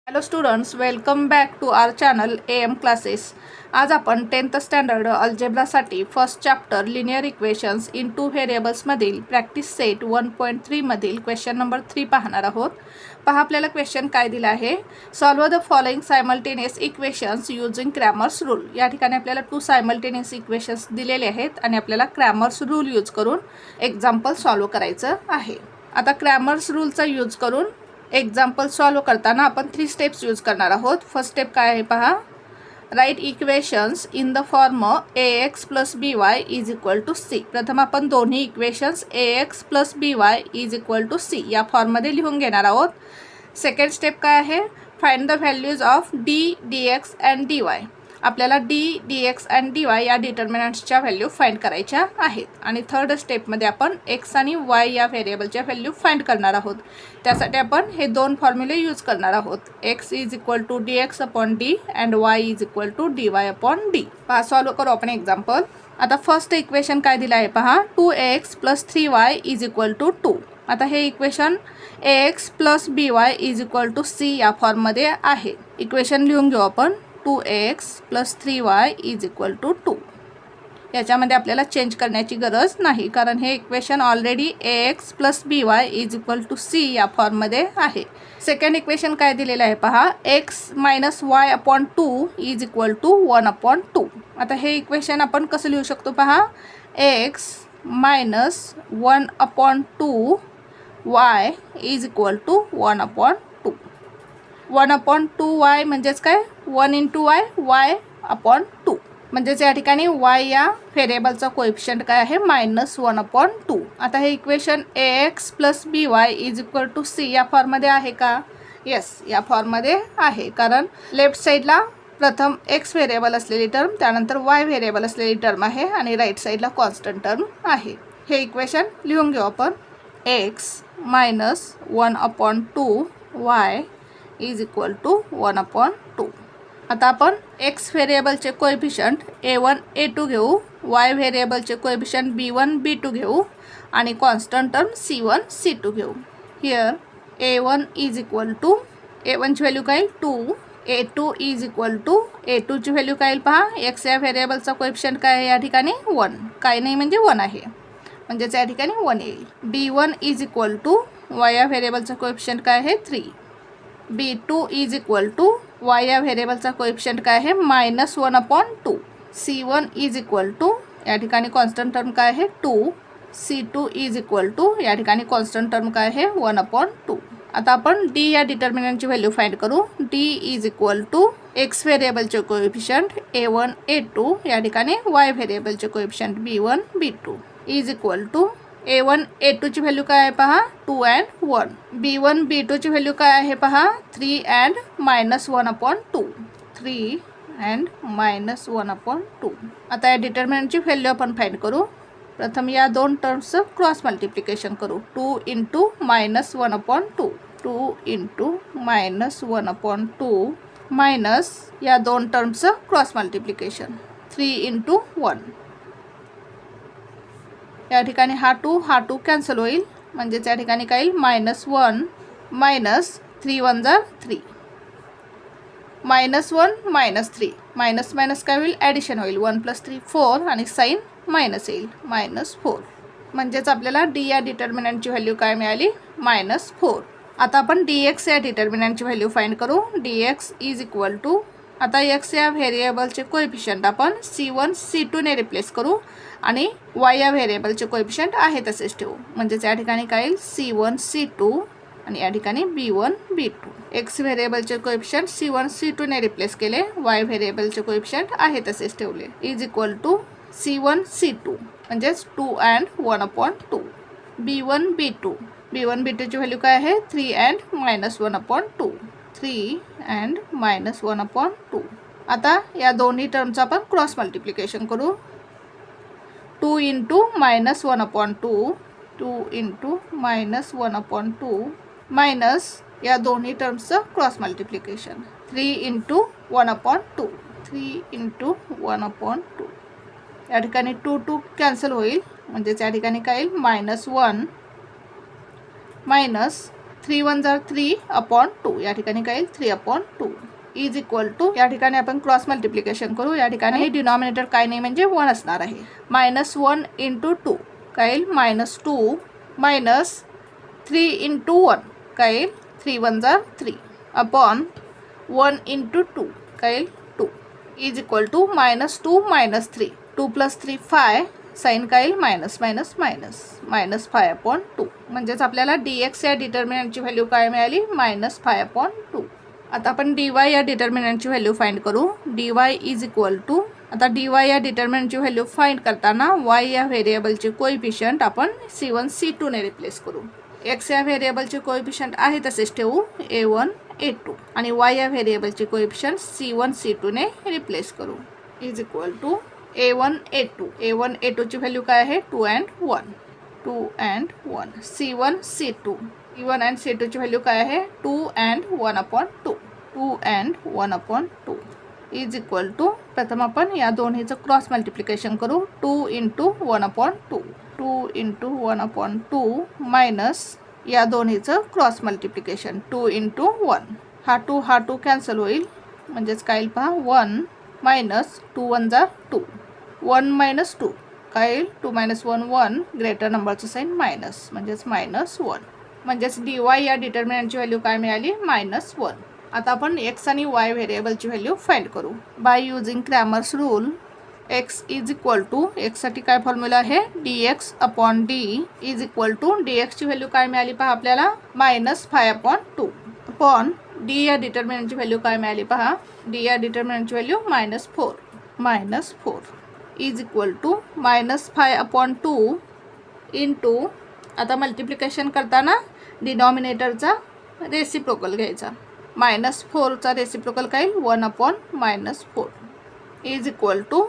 Hello students, welcome back to our channel AM classes. आज आपण 10th standard अल्जेब्रासाठी first chapter linear equations in two व्हेरिएबल्समधील practice set 1.3 मधील question number 3 पाहणार आहोत. पहा आपल्याला क्वेश्चन काय दिला आहे. Solve the following simultaneous equations using Cramer's rule. या ठिकाणी आपल्याला 2 सायमल्टेनियस इक्वेशन्स दिलेले आहेत आणि आपल्याला क्रॅमर्स रूल यूज करून एक्झाम्पल सॉल्व करायचं आहे. आता क्रॅमर्स रूलचा यूज करून एक्झाम्पल सॉल्व करताना आपण 3 स्टेप्स यूज करणार आहोत. फर्स्ट स्टेप काय आहे पहा. Write equations in the form ax + by = c. प्रथम आपण दोन्ही इक्वेशन्स ax + by = c या फॉर्ममध्ये लिहून घेणार आहोत. सेकंड स्टेप काय आहे. Find the values of d, dx and dy. आपल्याला d, dx अँड dy या डिटर्मिनंट्सच्या व्हॅल्यू फाइंड करायच्या आहेत. आणि थर्ड स्टेपमध्ये आपण x आणि y या व्हेरिएबलच्या व्हॅल्यू फाइंड करणार आहोत. त्यासाठी आपण हे दोन फॉर्म्युले यूज करणार आहोत. x = dx/d and y = dy/d. पहा सॉल्व करू आपण एक्झाम्पल. आता फर्स्ट इक्वेशन काय दिलं आहे पहा. 2x + 3y = 2. आता हे इक्वेशन ax + by = c या फॉर्ममध्ये आहे. इक्वेशन लिहून घेऊ आपण. 2x + 3y = 2. याच्यामध्ये आपल्याला चेंज करण्याची गरज नाही कारण हे equation already ax + by = c या फॉर्ममध्ये आहे. सेकंड इक्वेशन काय दिलेलं आहे पहा. x - y/2 = 1/2. आता हे इक्वेशन आपण कसं लिहू शकतो पहा. x - 1/2 y = 1/2. 1/2y म्हणजेच काय. 1 × y, y/2. म्हणजेच या ठिकाणी y या व्हेरिएबलचा कोएफिशियंट काय आहे -1/2. आता हे इक्वेशन ax + by = c या फॉर्ममध्ये आहे का. येस, या फॉर्ममध्ये आहे कारण लेफ्ट साईडला प्रथम x व्हेरिएबल असलेली टर्म, त्यानंतर y व्हेरिएबल असलेली टर्म आहे आणि राईट साईडला कॉन्स्टंट टर्म आहे. हे इक्वेशन लिहून घेऊ आपण. x - 1/2 y = 1/2. आता आपण x व्हेरिएबलचे कोएफिशियंट a1 a2 घेऊ, y व्हेरिएबलचे कोएफिशियंट b1 b2 घेऊ आणि कॉन्स्टंट टर्म c1 c2 घेऊ. हिअर a1 = a1 ची व्हॅल्यू काय 2, a2 a2 ची व्हॅल्यू काय पहा. x या व्हेरिएबलचा कोएफिशियंट काय आहे या ठिकाणी 1. काय नाही म्हणजे 1 आहे, म्हणजेच या ठिकाणी 1 येईल. b1 = y या व्हेरिएबलचा कोएफिशियंट काय आहे 3. b2 = y या व्हेरिएबलचा कोएफिशियंट काय आहे -1/2. c1 = या ठिकाणी कॉन्स्टंट टर्म काय आहे 2. c2 = या ठिकाणी कॉन्स्टंट टर्म काय आहे 1/2. आता आपण d या डिटर्मिनंटची व्हॅल्यू फाइंड करू. d = x व्हेरिएबलचे कोएफिशियंट a1 a2 या ठिकाणी y व्हेरिएबलचे coefficient b1 b2 = a1 a2 ची व्हॅल्यू काय आहे पहा 2 and 1. b1 b2 ची व्हॅल्यू काय आहे पहा 3 and -1/2. 3 and -1/2. आता या डिटर्मिनंटची व्हॅल्यू आपण फाइंड करू. प्रथम या दोन टर्म्सचं क्रॉस मल्टिप्लिकेशन करू. 2 × -1/2. 2 × -1/2 मायनस या दोन टर्म्सचं क्रॉस मल्टिप्लिकेशन 3 × 1. या ठिकाणी हा 2 कॅन्सल होईल, म्हणजेच या ठिकाणी काय येईल -1 - 3 × 1 = 3. -1 - 3 मायनस मायनस काय होईल ॲडिशन होईल. 1 + 3 4 आणि साईन मायनस येईल -4. म्हणजेच आपल्याला d या डिटर्मिनंटची व्हॅल्यू काय मिळाली -4. आता आपण dx या डिटर्मिनंटची व्हॅल्यू फाइंड करू. dx = आता x या व्हेरिएबलचे कोएफिशियंट आपण c1 c2 ने रिप्लेस करू आणि y या व्हेरिएबलचे कोएफिशियंट आहे तसेच ठेवू. म्हणजेच या ठिकाणी काय येईल c1 c2 आणि या ठिकाणी b1 b2. x व्हेरिएबलचे कोएफिशियंट c1 c2 ने रिप्लेस केले, y व्हेरिएबलचे कोएफिशियंट आहे तसेच ठेवले. = c1 c2 म्हणजेच 2 and 1/2. b1 b2 ची व्हॅल्यू काय आहे 3 and -1/2. 3 and -1/2. आता या दोन्ही टर्मचं आपण क्रॉस मल्टिप्लिकेशन करू. 2 × -1/2 2 × -1/2 मायनस या दोन्ही टर्म्सचं क्रॉस मल्टिप्लिकेशन 3 × 1/2. 3 × 1/2. या ठिकाणी 2 कॅन्सल होईल, म्हणजेच या ठिकाणी काय येईल -1 - 3 1 जार 3 अपॉन 2 या ठिकाणी काय येईल 3 अपॉन 2 इज इक्वल टू या ठिकाणी आपण क्रॉस मल्टिप्लिकेशन करू. या ठिकाणी डिनॉमिनेटर काय नाही म्हणजे 1 असणार आहे. -1 × 2 काय येईल -2 मायनस 3 × 1 काय येईल 3 1 जार 3 अपॉन 1 × 2 काय येईल 2 इज इक्वल टू -2 - 3 2 + 3 5 साइन काय येईल -5 अपॉन 2 म्हणजेच आपल्याला dx या डिटर्मिनंटची व्हॅल्यू काय मिळाली -5 अपॉन 2. आता आपण dy या डिटर्मिनंटची व्हॅल्यू फाइंड करू. dy इज इक्वल टू आता dy या डिटर्मिनंटची व्हॅल्यू फाइंड करताना y या व्हेरिएबलचे कोएफिशियंट आपण c1 c2 ने रिप्लेस करू. x या व्हेरिएबलचे कोएफिशियंट आहे तसेच ठेवू a1 a2 आणि y या व्हेरिएबलचे कोएफिशियंट c1 c2 ने रिप्लेस करू. Is equal to a1 a2 ची व्हॅल्यू काय आहे 2 and 1 c1 c2 and c2 ची व्हॅल्यू काय आहे 2 and 1 upon 2 is equal to प्रथम आपण या दोन्हीचं क्रॉस मल्टिप्लिकेशन करू. 2 × 1 अपॉन 2 × 1 अपॉन 2 मायनस या दोन्हीचं क्रॉस मल्टिप्लिकेशन 2 × 1 हा 2 कॅन्सल होईल म्हणजेच काय येईल पहा 1 मायनस 2 1 जार 2 1 - 2 काय येईल 2 - 1 1 ग्रेटर नंबरचं साइन मायनस म्हणजेच -1 म्हणजेच dy या डिटर्मिनंटची व्हॅल्यू काय मिळाली -1. आता आपण x आणि y व्हेरिएबलची व्हॅल्यू फाइंड करू. By using Cramer's rule x is equal to x साठी काय फॉर्म्युला आहे dx upon d is equal to dx ची व्हॅल्यू काय मिळाली पहा आपल्याला -5 अपॉन 2 अपॉन d या डिटर्मिनंटची व्हॅल्यू काय मिळाली पहा d या डिटर्मिनंटची value -4 is equal to -5 upon 2 into आता मल्टिप्लिकेशन करताना डिनॉमिनेटरचा रेसिप्रोकल घ्यायचा. -4चा रेसिप्रोकल काय येईल 1 अपॉन -4 इज इक्वल टू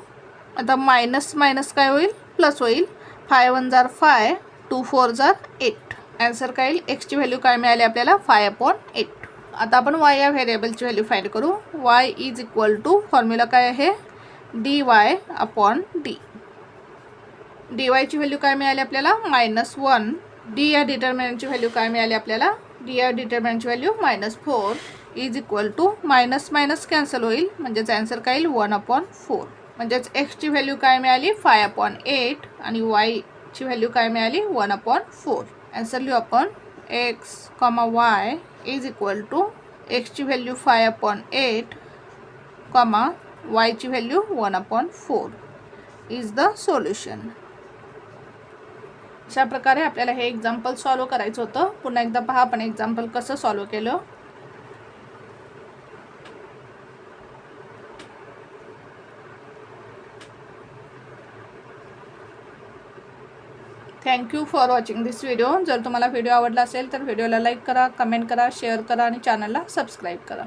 आता मायनस काय होईल प्लस होईल 5 1 जार 5 2 4 जार 8 आन्सर काय येईल x ची व्हॅल्यू काय मिळाली आपल्याला 5 अपॉन 8. आता आपण y या व्हेरिएबलची व्हॅल्यू फाइंड करू. y is equal to formula काय आहे dy अपॉन d dy ची व्हॅल्यू काय मिळाली आपल्याला -1 d या डिटर्मिनंटची व्हॅल्यू काय मिळाली आपल्याला d या डिटर्मिनंटची value -4 is equal to minus cancel होईल म्हणजेच आन्सर काय येईल 1 अपॉन 4 म्हणजेच x ची व्हॅल्यू काय मिळाली 5 अपॉन 8 आणि y ची व्हॅल्यू काय मिळाली 1 अपॉन 4. आन्सर लिहू आपण x, y is equal to x ची व्हॅल्यू 5 अपॉन 8, y ची value 1 upon 4 is the solution. अशा प्रकारे आपल्याला हे एक्झाम्पल सॉल्व करायचं होतं. पुन्हा एकदा पहा आपण एक्झाम्पल कसं सॉल्व केलं. Thank you for watching this video. जर तुम्हाला व्हिडिओ आवडला असेल तर व्हिडिओला लाईक करा, कमेंट करा, शेअर करा आणि चॅनलला सबस्क्राईब करा.